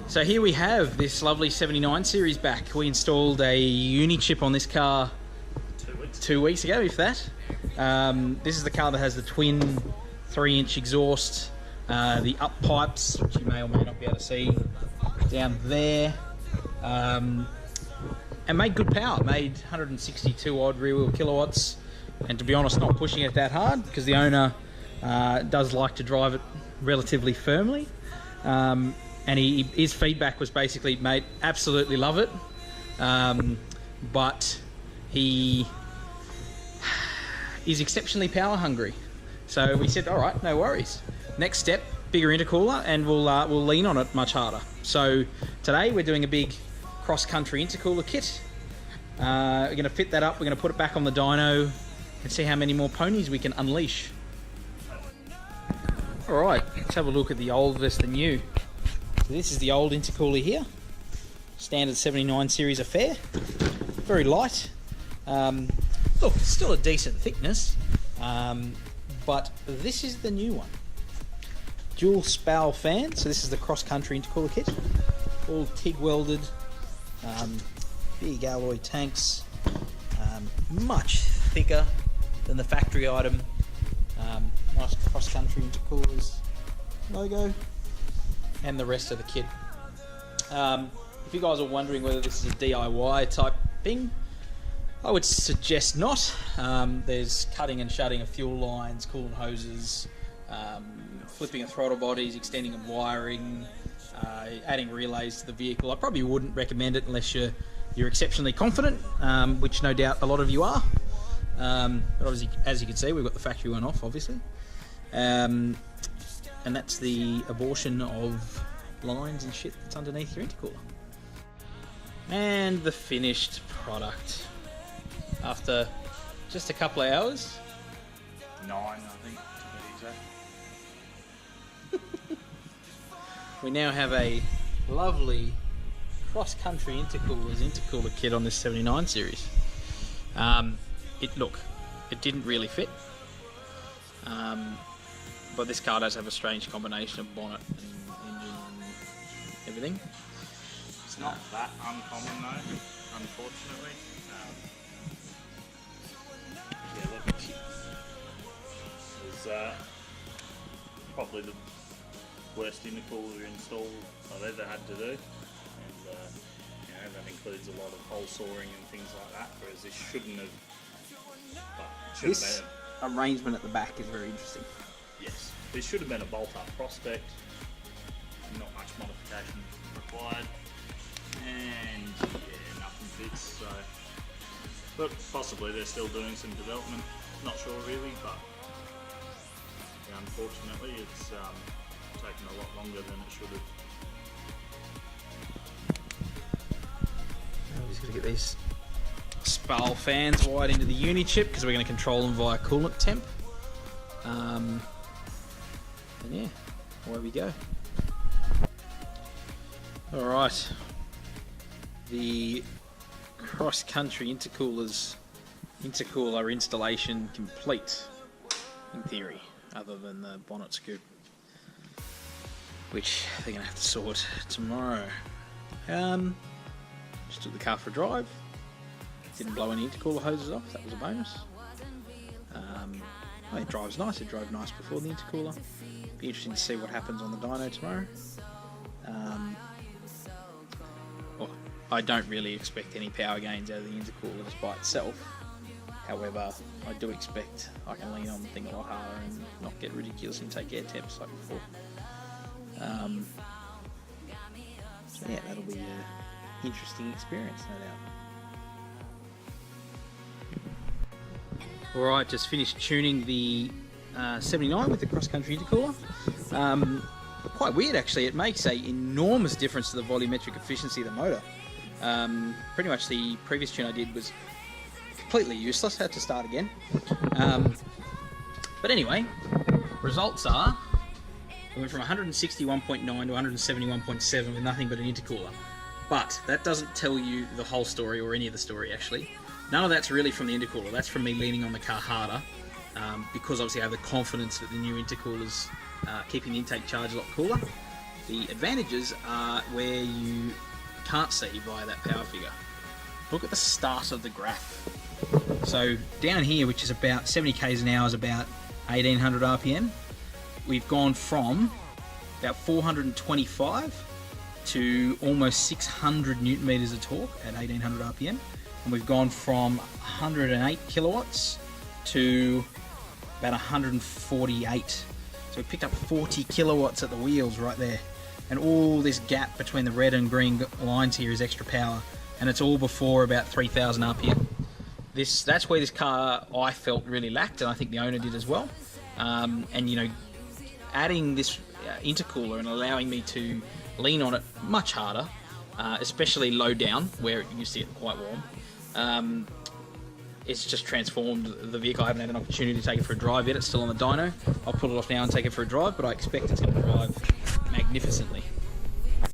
So here we have this lovely 79 series back. We installed a UniChip on this car 2 weeks ago, if that. This is the car that has the twin 3-inch exhaust, the up pipes, which you may or may not be able to see down there, and made good power. Made 162 odd rear wheel kilowatts, and to be honest, not pushing it that hard because the owner does like to drive it relatively firmly. And his feedback was basically, mate, absolutely love it, but he is exceptionally power hungry. So we said, all right, no worries. Next step, bigger intercooler, and we'll lean on it much harder. So today we're doing a big Cross Country Intercooler kit. We're going to fit that up, we're going to put it back on the dyno and see how many more ponies we can unleash. All right, let's have a look at the old versus the new. So this is the old intercooler here, standard 79 series affair, very light. Look, it's still a decent thickness, but this is the new one. Dual spowl fan, so this is the Cross Country Intercooler kit, all TIG welded, big alloy tanks, much thicker than the factory item. Nice Cross Country Intercoolers logo, and the rest of the kit. If you guys are wondering whether this is a DIY type thing, I would suggest not. There's cutting and shutting of fuel lines, coolant hoses, flipping of throttle bodies, extending of wiring, adding relays to the vehicle. I probably wouldn't recommend it unless you're exceptionally confident, which no doubt a lot of you are. But obviously, as you can see, we've got the factory one off, obviously. And that's the abortion of lines and shit that's underneath your intercooler. And the finished product. After just a couple of hours. 9, I think, to be exact. We now have a lovely Cross Country Intercoolers Intercooler kit on this 79 series. It didn't really fit. But this car does have a strange combination of bonnet and engine and everything. It's not that uncommon though, unfortunately. Yeah, look, it was probably the worst intercooler install I've ever had to do, and that includes a lot of hole sawing and things like that, whereas this shouldn't have. This arrangement at the back is very interesting. Yes, this should have been a bolt-up prospect, not much modification required, and yeah, nothing fits, so, but possibly they're still doing some development, not sure really, but yeah, unfortunately it's taken a lot longer than it should have. I'm just going to get these spowl fans wired into the UniChip because we're going to control them via coolant temp. And yeah, away we go. Alright, the Cross Country Intercoolers intercooler installation complete, in theory, other than the bonnet scoop, which they're going to have to sort tomorrow. Just took the car for a drive, didn't blow any intercooler hoses off, that was a bonus. It drives nice, it drove nice before the intercooler. Be interesting to see what happens on the dyno tomorrow. Well, I don't really expect any power gains out of the intercooler just by itself. However, I do expect I can lean on the thing a lot harder and not get ridiculous intake air temps like before. So yeah, that'll be an interesting experience, no doubt. Alright, just finished tuning the 79 with the Cross Country Intercooler. Quite weird actually, it makes an enormous difference to the volumetric efficiency of the motor. Pretty much the previous tune I did was completely useless, had to start again. But anyway, results are, we went from 161.9 to 171.7 with nothing but an intercooler. But that doesn't tell you the whole story, or any of the story actually. None of that's really from the intercooler, that's from me leaning on the car harder, because obviously I have the confidence that the new intercooler's keeping the intake charge a lot cooler. The advantages are where you can't see via that power figure. Look at the start of the graph. So down here, which is about 70 k's an hour, is about 1800 RPM. We've gone from about 425 to almost 600 newton meters of torque at 1800 RPM. And we've gone from 108 kilowatts to about 148. So we picked up 40 kilowatts at the wheels right there. And all this gap between the red and green lines here is extra power. And it's all before about 3000 RPM. That's where this car I felt really lacked, and I think the owner did as well. And you know, adding this intercooler and allowing me to lean on it much harder, especially low down where it used to get quite warm, it's just transformed the vehicle. I haven't had an opportunity to take it for a drive yet. It's still on the dyno. I'll pull it off now and take it for a drive, but I expect it's going to drive magnificently.